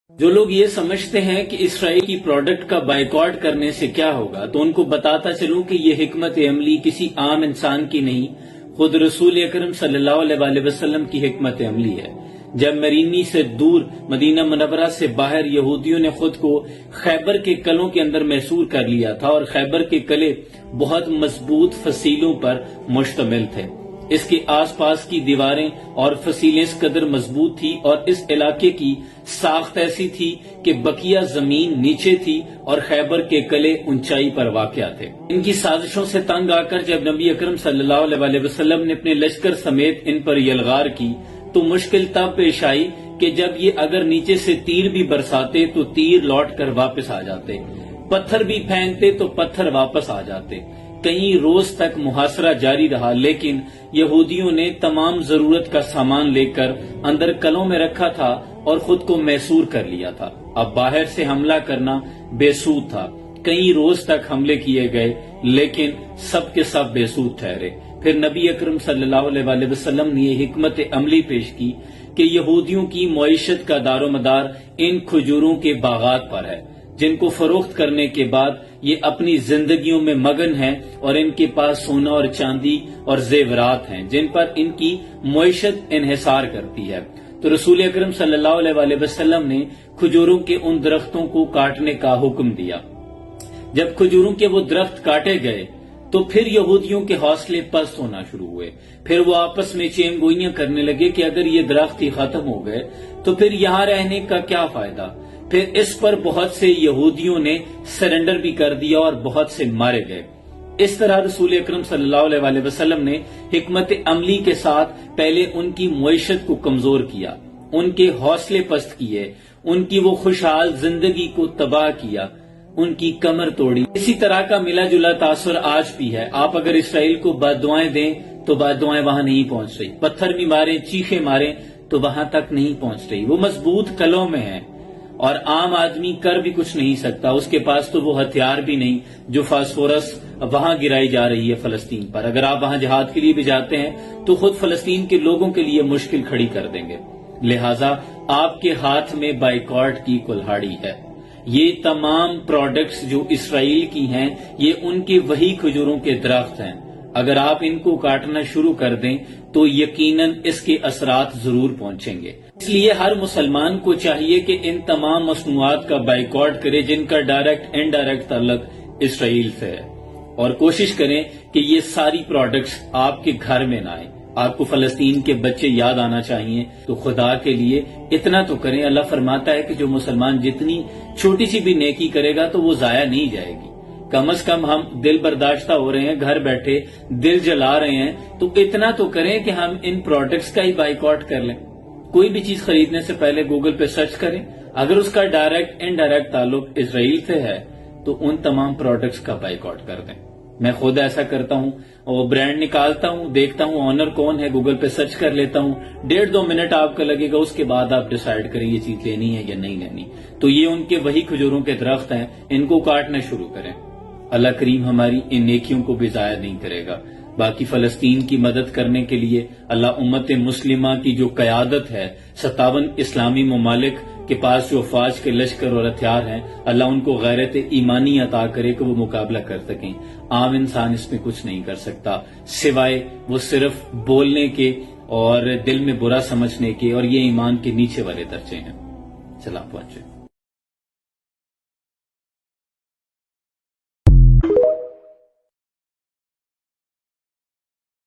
جو لوگ یہ سمجھتے ہیں کہ اسرائیل کی پروڈکٹ کا بائیکاٹ کرنے سے کیا ہوگا، تو ان کو بتاتا چلوں کہ یہ حکمت عملی کسی عام انسان کی نہیں، خود رسول اکرم صلی اللہ علیہ وسلم کی حکمت عملی ہے۔ جب مرینی سے دور مدینہ منورہ سے باہر یہودیوں نے خود کو خیبر کے قلعوں کے اندر محصور کر لیا تھا، اور خیبر کے قلعے بہت مضبوط فصیلوں پر مشتمل تھے۔ اس کے آس پاس کی دیواریں اور فصیلیں اس قدر مضبوط تھی اور اس علاقے کی ساخت ایسی تھی کہ بقیہ زمین نیچے تھی اور خیبر کے قلعے اونچائی پر واقع تھے۔ ان کی سازشوں سے تنگ آ کر جب نبی اکرم صلی اللہ علیہ وسلم نے اپنے لشکر سمیت ان پر یلغار کی تو مشکل تب پیش آئی کہ جب یہ اگر نیچے سے تیر بھی برساتے تو تیر لوٹ کر واپس آ جاتے، پتھر بھی پھینکتے تو پتھر واپس آ جاتے۔ کئی روز تک محاصرہ جاری رہا، لیکن یہودیوں نے تمام ضرورت کا سامان لے کر اندر قلعوں میں رکھا تھا اور خود کو محصور کر لیا تھا۔ اب باہر سے حملہ کرنا بے سود تھا۔ کئی روز تک حملے کیے گئے لیکن سب کے سب بے سود ٹھہرے۔ پھر نبی اکرم صلی اللہ علیہ وسلم نے یہ حکمت عملی پیش کی کہ یہودیوں کی معیشت کا دار و مدار ان کھجوروں کے باغات پر ہے، جن کو فروخت کرنے کے بعد یہ اپنی زندگیوں میں مگن ہیں، اور ان کے پاس سونا اور چاندی اور زیورات ہیں جن پر ان کی معیشت انحصار کرتی ہے۔ تو رسول اکرم صلی اللہ علیہ وسلم نے کھجوروں کے ان درختوں کو کاٹنے کا حکم دیا۔ جب کھجوروں کے وہ درخت کاٹے گئے تو پھر یہودیوں کے حوصلے پست ہونا شروع ہوئے۔ پھر وہ آپس میں چین گوئیاں کرنے لگے کہ اگر یہ درخت ہی ختم ہو گئے تو پھر یہاں رہنے کا کیا فائدہ۔ پھر اس پر بہت سے یہودیوں نے سرنڈر بھی کر دیا اور بہت سے مارے گئے۔ اس طرح رسول اکرم صلی اللہ علیہ وسلم نے حکمت عملی کے ساتھ پہلے ان کی معیشت کو کمزور کیا، ان کے حوصلے پست کیے، ان کی وہ خوشحال زندگی کو تباہ کیا، ان کی کمر توڑی۔ اسی طرح کا ملا جلا تاثر آج بھی ہے۔ آپ اگر اسرائیل کو بد دعائیں دیں تو بد دعائیں وہاں نہیں پہنچ رہی، پتھر بھی ماریں، چیخیں ماریں تو وہاں تک نہیں پہنچ رہی۔ وہ مضبوط قلعوں میں ہیں اور عام آدمی کر بھی کچھ نہیں سکتا، اس کے پاس تو وہ ہتھیار بھی نہیں جو فاسفورس وہاں گرائی جا رہی ہے فلسطین پر۔ اگر آپ وہاں جہاد کے لیے بھی جاتے ہیں تو خود فلسطین کے لوگوں کے لیے مشکل کھڑی کر دیں گے۔ لہٰذا آپ کے ہاتھ میں بائیکاٹ کی کلہاڑی ہے۔ یہ تمام پروڈکٹس جو اسرائیل کی ہیں یہ ان کے وہی کھجوروں کے درخت ہیں۔ اگر آپ ان کو کاٹنا شروع کر دیں تو یقیناً اس کے اثرات ضرور پہنچیں گے۔ اس لیے ہر مسلمان کو چاہیے کہ ان تمام مصنوعات کا بائیکاٹ کرے جن کا ڈائریکٹ انڈائریکٹ تعلق اسرائیل سے ہے، اور کوشش کریں کہ یہ ساری پروڈکٹس آپ کے گھر میں نہ آئیں۔ آپ کو فلسطین کے بچے یاد آنا چاہیے، تو خدا کے لیے اتنا تو کریں۔ اللہ فرماتا ہے کہ جو مسلمان جتنی چھوٹی سی بھی نیکی کرے گا تو وہ ضائع نہیں جائے گی۔ کم از کم ہم دل برداشتہ ہو رہے ہیں، گھر بیٹھے دل جلا رہے ہیں، تو اتنا تو کریں کہ ہم ان پروڈکٹس کا ہی بائیکاٹ کر لیں۔ کوئی بھی چیز خریدنے سے پہلے گوگل پہ سرچ کریں، اگر اس کا ڈائریکٹ انڈائریکٹ تعلق اسرائیل سے ہے تو ان تمام پروڈکٹس کا بائیکاٹ کر دیں۔ میں خود ایسا کرتا ہوں، اور برانڈ نکالتا ہوں، دیکھتا ہوں آنر کون ہے، گوگل پہ سرچ کر لیتا ہوں، 1.5-2 منٹ آپ کا لگے گا، اس کے بعد آپ ڈیسائیڈ کریں یہ چیز لینی ہے یا نہیں لینی۔ تو یہ ان کے وہی کھجوروں کے درخت ہیں، ان کو کاٹنا شروع کریں۔ اللہ کریم ہماری ان نیکیوں کو بھی ضائع نہیں کرے گا۔ باقی فلسطین کی مدد کرنے کے لیے اللہ امت مسلمہ کی جو قیادت ہے، 57 اسلامی ممالک کے پاس جو افواج کے لشکر اور ہتھیار ہیں، اللہ ان کو غیرت ایمانی عطا کرے کہ وہ مقابلہ کر سکیں۔ عام انسان اس میں کچھ نہیں کر سکتا سوائے وہ صرف بولنے کے اور دل میں برا سمجھنے کے، اور یہ ایمان کے نیچے والے درجے ہیں۔ چلا پہنچے۔